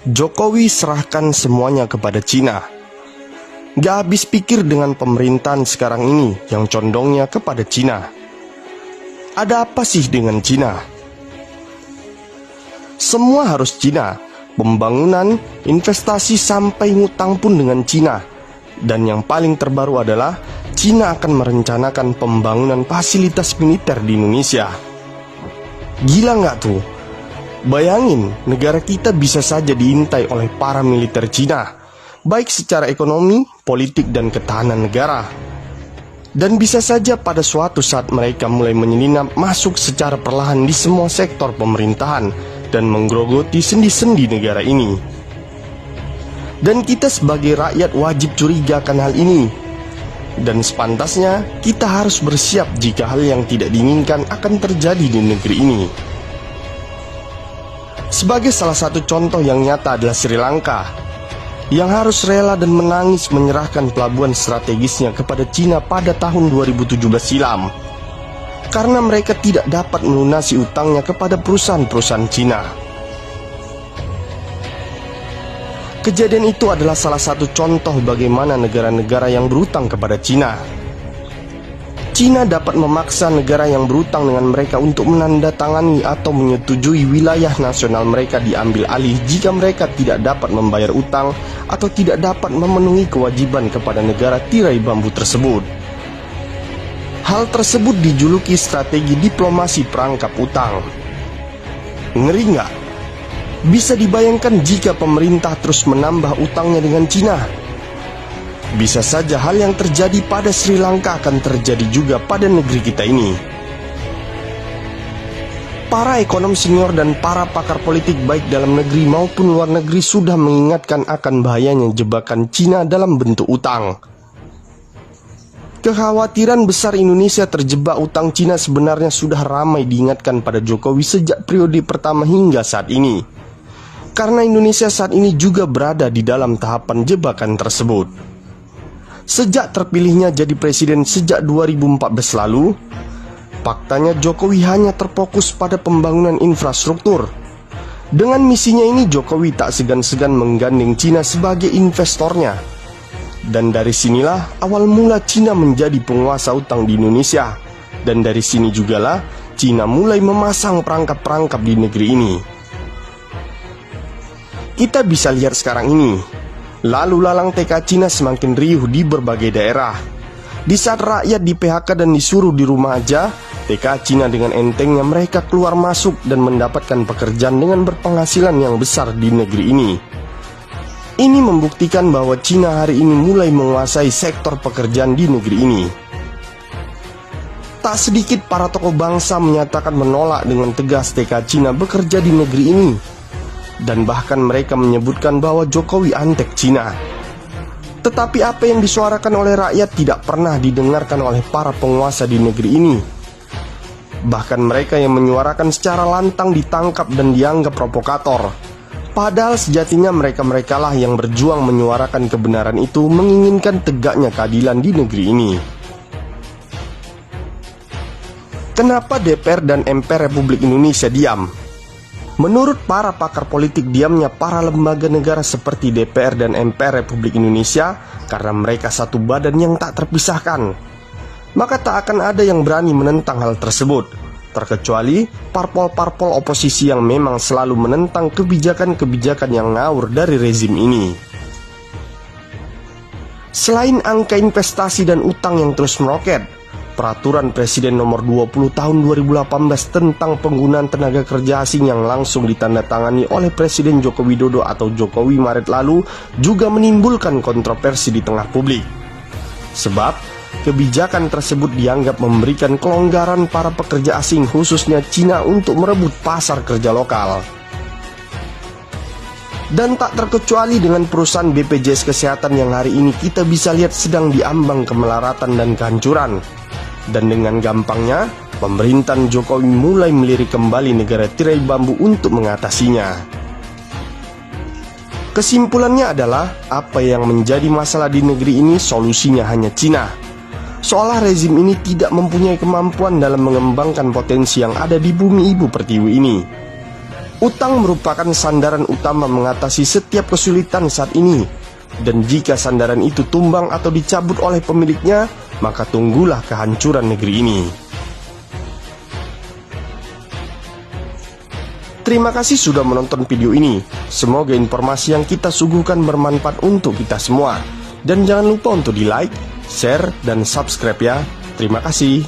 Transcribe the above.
Jokowi serahkan semuanya kepada Cina. Gak habis pikir dengan pemerintahan sekarang ini yang condongnya kepada Cina. Ada apa sih dengan Cina? Semua harus Cina. Pembangunan, investasi sampai ngutang pun dengan Cina. Dan yang paling terbaru adalah Cina akan merencanakan pembangunan fasilitas militer di Indonesia. Gila nggak tuh? Bayangin, negara kita bisa saja diintai oleh para militer Cina, baik secara ekonomi, politik, dan ketahanan negara. Dan bisa saja pada suatu saat mereka mulai menyelinap masuk secara perlahan di semua sektor pemerintahan dan menggerogoti sendi-sendi negara ini. Dan kita sebagai rakyat wajib curiga akan hal ini. Dan sepantasnya kita harus bersiap jika hal yang tidak diinginkan akan terjadi di negeri ini. Sebagai salah satu contoh yang nyata adalah Sri Lanka, yang harus rela dan menangis menyerahkan pelabuhan strategisnya kepada Cina pada tahun 2017 silam, karena mereka tidak dapat melunasi utangnya kepada perusahaan-perusahaan Cina. Kejadian itu adalah salah satu contoh bagaimana negara-negara yang berutang kepada Cina dapat memaksa negara yang berutang dengan mereka untuk menandatangani atau menyetujui wilayah nasional mereka diambil alih jika mereka tidak dapat membayar utang atau tidak dapat memenuhi kewajiban kepada negara tirai bambu tersebut. Hal tersebut dijuluki strategi diplomasi perangkap utang. Ngeri nggak? Bisa dibayangkan jika pemerintah terus menambah utangnya dengan Cina. Bisa saja hal yang terjadi pada Sri Lanka akan terjadi juga pada negeri kita ini. Para ekonom senior dan para pakar politik baik dalam negeri maupun luar negeri sudah mengingatkan akan bahayanya jebakan Cina dalam bentuk utang. Kekhawatiran besar Indonesia terjebak utang Cina sebenarnya sudah ramai diingatkan pada Jokowi sejak periode pertama hingga saat ini. Karena Indonesia saat ini juga berada di dalam tahapan jebakan tersebut. Sejak terpilihnya jadi presiden sejak 2014 lalu, faktanya Jokowi hanya terfokus pada pembangunan infrastruktur. Dengan misinya ini Jokowi tak segan-segan menggandeng Cina sebagai investornya. Dan dari sinilah awal mula Cina menjadi penguasa utang di Indonesia. Dan dari sini jugalah Cina mulai memasang perangkap-perangkap di negeri ini. Kita bisa lihat sekarang ini, lalu lalang TK Cina semakin riuh di berbagai daerah. Di saat rakyat di PHK dan disuruh di rumah aja, TK Cina dengan entengnya mereka keluar masuk dan mendapatkan pekerjaan dengan berpenghasilan yang besar di negeri ini. Ini membuktikan bahwa Cina hari ini mulai menguasai sektor pekerjaan di negeri ini. Tak sedikit para tokoh bangsa menyatakan menolak dengan tegas TK Cina bekerja di negeri ini. Dan bahkan mereka menyebutkan bahwa Jokowi antek Cina. Tetapi apa yang disuarakan oleh rakyat tidak pernah didengarkan oleh para penguasa di negeri ini. Bahkan mereka yang menyuarakan secara lantang ditangkap dan dianggap provokator. Padahal sejatinya mereka-merekalah yang berjuang menyuarakan kebenaran itu, menginginkan tegaknya keadilan di negeri ini. Kenapa DPR dan MPR Republik Indonesia diam? Menurut para pakar politik, diamnya para lembaga negara seperti DPR dan MPR Republik Indonesia karena mereka satu badan yang tak terpisahkan. Maka tak akan ada yang berani menentang hal tersebut, terkecuali parpol-parpol oposisi yang memang selalu menentang kebijakan-kebijakan yang ngawur dari rezim ini. Selain angka investasi dan utang yang terus meroket, Peraturan Presiden Nomor 20 Tahun 2018 tentang penggunaan tenaga kerja asing yang langsung ditandatangani oleh Presiden Joko Widodo atau Jokowi Maret lalu juga menimbulkan kontroversi di tengah publik. Sebab kebijakan tersebut dianggap memberikan kelonggaran para pekerja asing khususnya Cina untuk merebut pasar kerja lokal. Dan tak terkecuali dengan perusahaan BPJS Kesehatan yang hari ini kita bisa lihat sedang diambang kemelaratan dan kehancuran. Dan dengan gampangnya, pemerintahan Jokowi mulai melirik kembali negara tirai bambu untuk mengatasinya. Kesimpulannya adalah, apa yang menjadi masalah di negeri ini solusinya hanya Cina. Seolah rezim ini tidak mempunyai kemampuan dalam mengembangkan potensi yang ada di bumi ibu pertiwi ini. Utang merupakan sandaran utama mengatasi setiap kesulitan saat ini. Dan jika sandaran itu tumbang atau dicabut oleh pemiliknya, maka tunggulah kehancuran negeri ini. Terima kasih sudah menonton video ini. Semoga informasi yang kita suguhkan bermanfaat untuk kita semua. Dan jangan lupa untuk di like, share, dan subscribe ya. Terima kasih.